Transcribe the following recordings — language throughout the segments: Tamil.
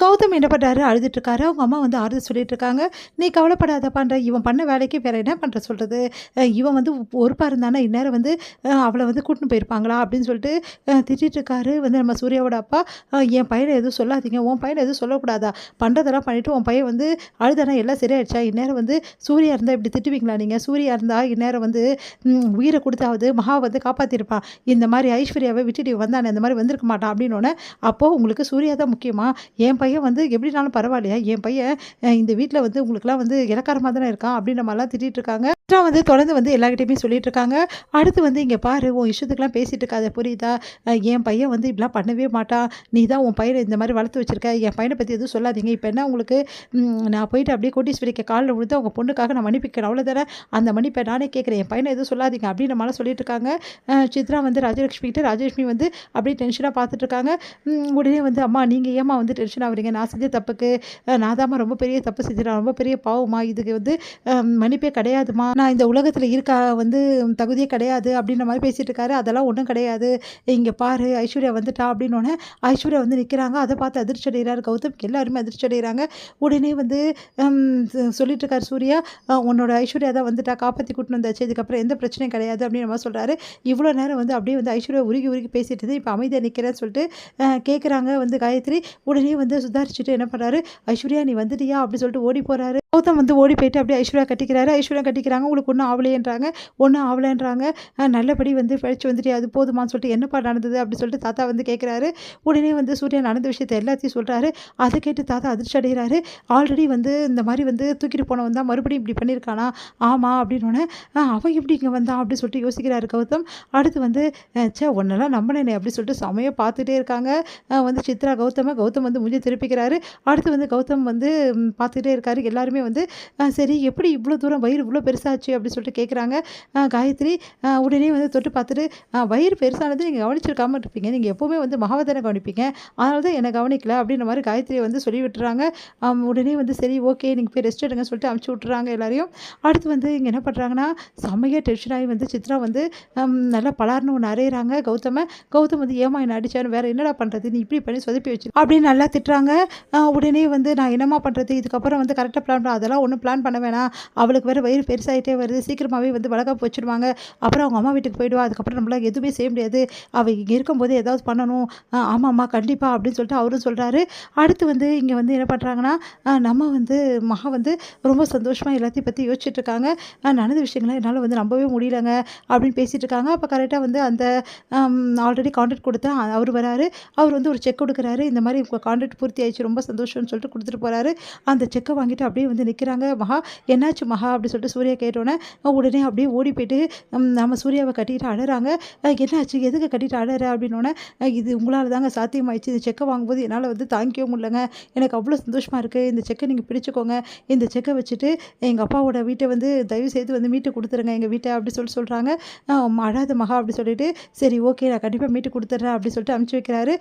கௌதம் என்ன பண்ணுறாரு அழுதுட்டுருக்காரு. அவங்க அம்மா வந்து ஆறுதல் சொல்லிட்டு இருக்காங்க. "நீ கவலைப்படாதப்பான்ற, இவன் பண்ண வேலைக்கு வேற என்ன பண்ணுற சொல்றது? இவன் வந்து பொறுப்பா இருந்தானா இந்நேரம் வந்து அவள வந்து கூட்டின்னு போயிருப்பாங்களா?" அப்படின்னு சொல்லிட்டு திட்டிட்டு இருக்காரு வந்து நம்ம சூர்யாவோட அப்பா. "என் பையன எதுவும் சொல்லாதீங்க. உன் பையன எதுவும் சொல்லக்கூடாதா? பண்ணுறதெல்லாம் பண்ணிட்டு உன் பையன் வந்து அழுதானா எல்லாம் சரியாயிடுச்சா? இந்நேரம் வந்து சூர்யா இருந்தா இப்படி திட்டுவீங்களா நீங்க? சூர்யா இருந்தா இந்நேரம் வந்து உயிர குடுத்தாவது மகா வந்து காப்பாத்திருப்பான். இந்த மாரி ஐஸ்வர்யாவ விட்டுட்டு இவன் வந்தானே, இந்த மாரி வந்திருக்க மாட்டான்." அப்படின்னோனே, "அப்போ உங்களுக்கு சூர்யா தான் முக்கியமா? என் பையன் வந்து எப்படினாலும் பரவாயில்லையா? என் பையன் இந்த வீட்ல வந்து உங்களுக்கெல்லாம் வந்து இளக்காரமா தானே இருக்கான்." அப்படின்ற மாரிலாம் திட்டிட்டு இருக்காங்க. சித்ரா வந்து தொடர்ந்து வந்து எல்லார்கிட்டயுமே சொல்லிட்டு இருக்காங்க. அடுத்து வந்து "இங்க பாரு, உன் இஷ்டத்துக்குலாம் பேசிட்டு இருக்காத புரியுதா? என் பையன் வந்து இப்படிலாம் பண்ணவே மாட்டான். நீ தான் உன் பையன இந்த மாரி வளர்த்து வச்சிருக்க. என் பையன பத்தி எதுவும் சொல்லாதீங்க. இப்ப என்ன உங்களுக்கு நான் போயிட்டு அப்படியே கோட்டீஸ்வரிக்கு கால்ல விழுந்து உங்க பொண்ணுக்காக நான் மன்னிப்பு கேட்கிறேன். அவ்வளோதானே? அந்த மன்னிப்ப நானே கேட்கிறேன். என் பையன எதுவும் சொல்லாதீங்க." அப்படின்ற மாரிலாம் சொல்லிட்டு இருக்காங்க. சித்ரா வந்து ராஜலட்சுமி கிட்ட ராஜலட்சுமி வந்து அப்படியே டென்ஷனா பார்த்துட்டு இருக்காங்க. உடனே வந்து "அம்மா நீங்க ஏம்மா வந்து டென்ஷன் ஆகுறீங்க? நான் செஞ்ச தப்புக்கு நான் தாம்மா ரொம்ப பெரிய தப்பு செஞ்சுட்டேன். ரொம்ப பெரிய பாவம்மா. இதுக்கு வந்து மன்னிப்பே கிடையாதும்மா. நான் இந்த உலகத்தில இருக்க வந்து தகுதியே கிடையாது." அப்படின்ற மாரி பேசிட்டு இருக்காரு. "அதெல்லாம் ஒண்ணும் கிடையாது. இங்க பாரு ஐஸ்வர்யா வந்துட்டா." அப்படின்னோனே ஐஸ்வர்யா வந்து நிக்கிறாங்க. அத பார்த்து அதிர்ச்சி அடைகிறாரு கௌதம். எல்லாருமே அதிர்ச்சி அடைகிறாங்க. உடனே வந்து ம் சொல்லிட்டு இருக்காரு சூர்யா, "உன்னோட ஐஸ்வர்யா தான் வந்துட்டா. காப்பாத்தி கூட்டின்னு வந்தாச்சு. இதுக்கப்புறம் எந்த பிரச்சனையும் கிடையாது." அப்படின்ற மாரி சொல்றாரு. இவ்வளோ நேரம் வந்து அப்படியே வந்து ஐஸ்வர்யா உருகி உருகி பேசிட்டு இருந்தது. இப்ப அமைதியா நிக்கிறேன்னு சொல்லிட்டு கேட்குறாங்க வந்து காயத்ரி. உடனே வந்து சுதாரிச்சுட்டு என்ன பண்றாரு, "ஐஸ்வர்யா நீ வந்துட்டியா?" அப்படி சொல்லிட்டு ஓடி போறாரு. கௌதம் வந்து ஓடி போயிட்டு அப்படியே ஐஸ்வர்யா கட்டிக்கிறாரு. ஐஸ்வர்யா கட்டிக்கிறாங்க. "உங்களுக்கு ஒண்ணும் ஆவலையேன்றாங்க." ஒண்ணும் ஆவலன்றாங்க. நல்லபடி வந்து பிழைச்சு வந்துட்டியா? அது போதுமான்னு சொல்லிட்டு, "என்னப்பா நடந்தது?" அப்படி சொல்லிட்டு தாத்தா வந்து கேட்குறாரு. உடனே வந்து சூர்யா நடந்த விஷயத்த எல்லாத்தையும் சொல்றாரு. அத கேட்டு தாத்தா அதிர்ச்சி அடைகிறாரு. ஆல்ரெடி வந்து இந்த மாரி வந்து தூக்கிட்டு போனவன் தான் மறுபடியும் இப்படி பண்ணியிருக்கானா? ஆமா அப்படின்னோனே, அவன் எப்படி இங்க வந்தான்? அப்படின்னு சொல்லிட்டு யோசிக்கிறாரு கௌதம். அடுத்து வந்து ச்சே உன்னெல்லாம் நம்பினேனே அப்படி சொல்லிட்டு செமையா பார்த்துட்டே இருக்காங்க. வந்து சித்ரா கௌதம் வந்து மூஞ்சிய திருப்பிக்கிறாரு. அடுத்து வந்து கௌதம் வந்து பார்த்துட்டே இருக்காரு. எல்லாருமே வந்து சரி எப்படி இவ்வளோ தூரம் வயிறு இவ்வளோ பெருசாச்சு அப்படி சொல்லிட்டு கேட்குறாங்க. காயத்ரி உடனே வந்து தொட்டு பார்த்துட்டு, வயிறு பெருசானது நீங்க கவனிச்சிருக்காம இருப்பீங்க. நீங்க எப்பவுமே வந்து மகாவ தானே கவனிப்பீங்க. அதனால தான் என்ன கவனிக்கல." அப்படின்ற மாரி காயத்ரிய வந்து சொல்லி விட்டுறாங்க. உடனே வந்து சரி ஓகே நீங்க போய் ரெஸ்ட் எடுங்கன்னு சொல்லிட்டு அனுப்பிச்சு விட்டுறாங்க எல்லாரையும். அடுத்து வந்து இங்க என்ன பண்றாங்கன்னா, செம்மையா டென்ஷன் ஆகி வந்து சித்ரா வந்து நல்லா பலார்ன்னு ஒண்ணு அரையிறாங்க கௌதம. கௌதம் வந்து "ஏம்மா என்ன அடிச்சாரு? வேற என்னடா பண்றது? நீ இப்படி பண்ணி சொதப்பி வச்சு." அப்படின்னு நல்லா திட்டுறாங்க. உடனே வந்து "நான் என்னம்மா பண்றது? இதுக்கப்புறம் வந்து கரெக்ட்டா பிளான் பண்ண." "அதெல்லாம் ஒண்ணும் பிளான் பண்ண வேணாம். அவளுக்கு வேற வயிறு பெருசாயிட்டே வருது. சீக்கிரமாவே வந்து வளகாப்பு வச்சுருவாங்க. அப்புறம் அவங்க அம்மா வீட்டுக்கு போயிடுவா. அதுக்கப்புறம் நம்மளால எதுவுமே செய்ய முடியாது. அவ இங்க இருக்கும்போதே ஏதாவது பண்ணணும்." ஆமாம்மா கண்டிப்பா." அப்படின்னு சொல்லிட்டு அவரும் சொல்றாரு. அடுத்து வந்து இங்க வந்து என்ன பண்றாங்கன்னா, நம்ம வந்து மகா வந்து ரொம்ப சந்தோஷமா எல்லாத்தையும் பத்தி யோசிச்சுட்டு இருக்காங்க. "நடந்த விஷயங்கள என்னால வந்து நம்பவே முடியலங்க." அப்படின்னு பேசிட்டு இருக்காங்க. அப்ப கரெக்ட்டா வந்து அந்த ஆல்ரெடி கான்ட்ராக்ட் குடுத்த அவரு வராரு. அவரு வந்து ஒரு செக் குடுக்குறாரு. இந்த மாரி உங்க கான்ட்ராக்ட் பூர்த்தி ஆயிடுச்சு. ரொம்ப சந்தோஷம்னு சொல்லிட்டு குடுத்துட்டு போறாரு. அந்த செக்க வாங்கிட்டு அப்படியே வந்து நிக்கிறாங்க மகா. "என்னாச்சு மகா?" அப்படி சொல்லிட்டு சூர்யா கேட்டோனே, உடனே அப்படியே ஓடி போயிட்டு நம்ம சூர்யாவ கட்டிக்கிட்டு அழறாங்க. "என்னாச்சு? எதுக்கு கட்டிட்டு அழற?" அப்படின்னோனே, "இது உங்களால தாங்க சாத்தியமாயிடுச்சு. இந்த செக்க வாங்கும்போது என்னால வந்து தாங்கிக்கவே முடியலங்க. எனக்கு அவ்வளோ சந்தோஷமா இருக்கு. இந்த செக்க நீங்க பிடிச்சுக்கோங்க. இந்த செக்க வச்சுட்டு எங்க அப்பாவோட வீட்ட வந்து தயவு செய்து வந்து மீட்டு குடுத்துருங்க எங்க வீட்ட." அப்படி சொல்றாங்க. "அழாத மகா." அப்படி சொல்லிட்டு, "சரி ஓகே நான் கண்டிப்பா மீட்டு குடுத்துடுறேன்." அப்படி சொல்லிட்டு அனுப்பிச்சு வைக்கிறாரு.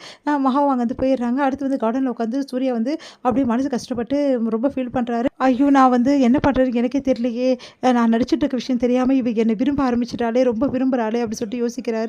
மகாவும் அங்கேருந்து போயிடுறாங்க. அடுத்து வந்து கார்டன்ல உட்காந்து சூர்யா வந்து அப்படியே மனசு கஷ்டப்பட்டு ரொம்ப ஃபீல் பண்றாரு. "ஐயோ! நான் வந்து என்ன பண்றதுன்னு எனக்கே தெரியலையே. நான் நடிச்சுட்டு இருக்க விஷயம் தெரியாம இவ என்ன விரும்ப ஆரம்பிச்சுட்டாளே! ரொம்ப விரும்புறாளே!" அப்படி சொல்லிட்டு யோசிக்கிறாரு.